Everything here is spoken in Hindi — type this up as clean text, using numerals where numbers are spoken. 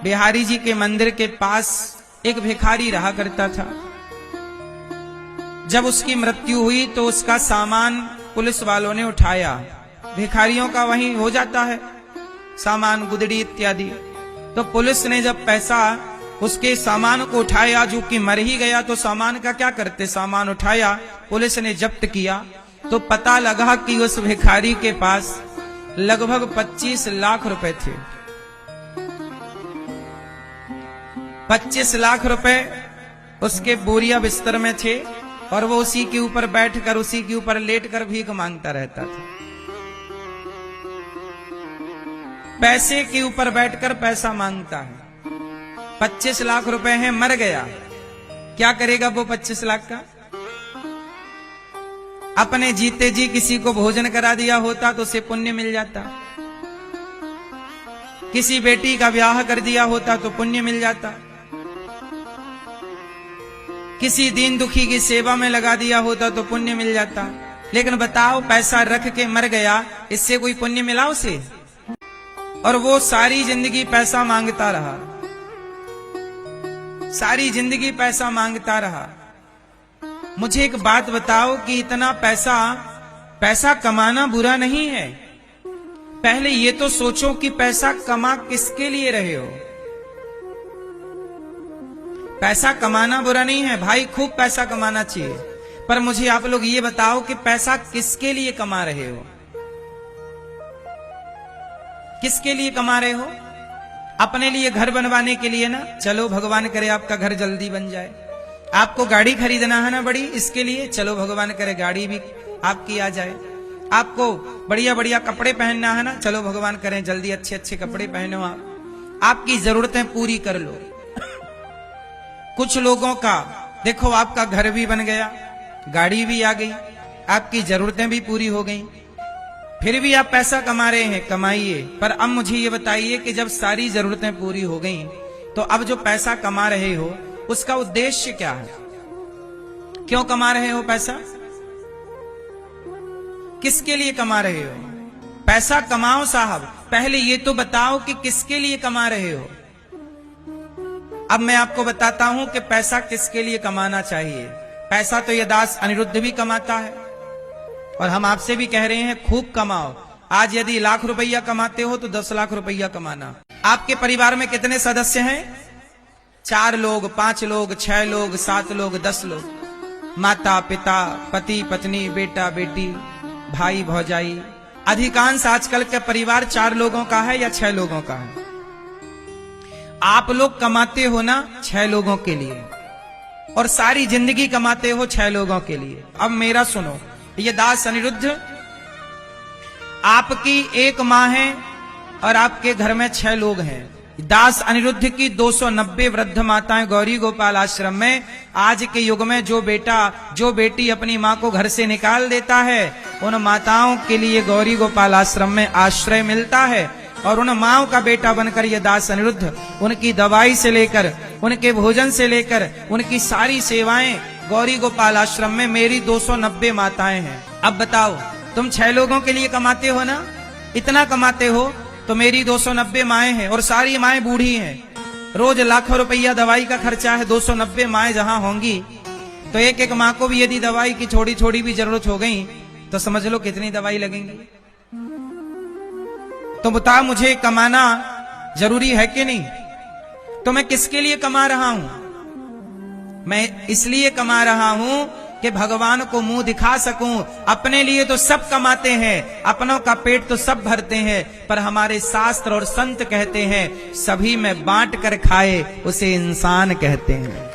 बिहारी जी के मंदिर के पास एक भिखारी रहा करता था। जब उसकी मृत्यु हुई तो उसका सामान पुलिस वालों ने उठाया। भिखारियों का वहीं हो जाता है सामान, गुदड़ी इत्यादि। तो पुलिस ने जब पैसा उसके सामान को उठाया, जो कि मर ही गया तो सामान का क्या करते, सामान उठाया, पुलिस ने जब्त किया तो पता लगा कि उस भिखारी के पास लगभग 25 लाख रुपए थे। 25 लाख रुपए उसके बोरिया बिस्तर में थे और वो उसी के ऊपर बैठकर, उसी के ऊपर लेटकर भीख मांगता रहता था। पैसे के ऊपर बैठकर पैसा मांगता है। 25 लाख रुपए हैं, मर गया, क्या करेगा वो 25 लाख का? अपने जीते जी किसी को भोजन करा दिया होता तो उसे पुण्य मिल जाता। किसी बेटी का ब्याह कर दिया होता तो पुण्य मिल जाता। किसी दीन दुखी की सेवा में लगा दिया होता तो पुण्य मिल जाता। लेकिन बताओ, पैसा रख के मर गया, इससे कोई पुण्य मिला उसे? और वो सारी जिंदगी पैसा मांगता रहा, सारी जिंदगी पैसा मांगता रहा। मुझे एक बात बताओ कि इतना पैसा कमाना बुरा नहीं है। पहले ये तो सोचो कि पैसा कमा किसके लिए रहे हो। पैसा कमाना बुरा नहीं है भाई, खूब पैसा कमाना चाहिए, पर मुझे आप लोग ये बताओ कि पैसा किसके लिए कमा रहे हो? किसके लिए कमा रहे हो? अपने लिए घर बनवाने के लिए ना? चलो भगवान करे आपका घर जल्दी बन जाए। आपको गाड़ी खरीदना है ना बड़ी, इसके लिए चलो भगवान करे गाड़ी भी आपकी आ जाए। आपको बढ़िया बढ़िया कपड़े पहनना है ना, चलो भगवान करें जल्दी अच्छे अच्छे कपड़े पहनो। आपकी जरूरतें पूरी कर लो। कुछ लोगों का देखो, आपका घर भी बन गया, गाड़ी भी आ गई, आपकी जरूरतें भी पूरी हो गई, फिर भी आप पैसा कमा रहे हैं। कमाइए, पर अब मुझे ये बताइए कि जब सारी जरूरतें पूरी हो गई तो अब जो पैसा कमा रहे हो उसका उद्देश्य क्या है? क्यों कमा रहे हो पैसा? किसके लिए कमा रहे हो? पैसा कमाओ साहब, पहले ये तो बताओ कि किसके लिए कमा रहे हो। अब मैं आपको बताता हूं कि पैसा किसके लिए कमाना चाहिए। पैसा तो ये दास अनिरुद्ध भी कमाता है और हम आपसे भी कह रहे हैं खूब कमाओ। आज यदि लाख रुपया कमाते हो तो 10 लाख रुपया कमाना। आपके परिवार में कितने सदस्य हैं? 4 लोग, 5 लोग, 6 लोग, 7 लोग, 10 लोग। माता पिता, पति पत्नी, बेटा बेटी, भाई भौजाई। अधिकांश आजकल के परिवार 4 लोगों का है या 6 लोगों का है। आप लोग कमाते हो ना 6 लोगों के लिए, और सारी जिंदगी कमाते हो 6 लोगों के लिए। अब मेरा सुनो, ये दास अनिरुद्ध, आपकी 1 माँ है और आपके घर में 6 लोग हैं। दास अनिरुद्ध की 290 वृद्ध माताएं गौरी गोपाल आश्रम में। आज के युग में जो बेटी अपनी माँ को घर से निकाल देता है, उन माताओं के लिए गौरी गोपाल आश्रम में आश्रय मिलता है। और उन माओ का बेटा बनकर ये दास अनिरुद्ध उनकी दवाई से लेकर, उनके भोजन से लेकर, उनकी सारी सेवाएं गौरी गोपाल आश्रम में मेरी 290 माताएं हैं। अब बताओ, तुम 6 लोगों के लिए कमाते हो ना? इतना कमाते हो तो मेरी 290 माएं हैं और सारी माएं बूढ़ी हैं। रोज लाखों रुपया दवाई का खर्चा है। 290 माएं जहां होंगी तो एक एक माँ को भी यदि दवाई की थोड़ी थोड़ी भी जरूरत हो गई तो समझ लो कितनी दवाई लगेंगी। तो बताओ, मुझे कमाना जरूरी है कि नहीं? तो मैं किसके लिए कमा रहा हूं? मैं इसलिए कमा रहा हूं कि भगवान को मुंह दिखा सकूं। अपने लिए तो सब कमाते हैं, अपनों का पेट तो सब भरते हैं, पर हमारे शास्त्र और संत कहते हैं सभी में बांट कर खाए उसे इंसान कहते हैं।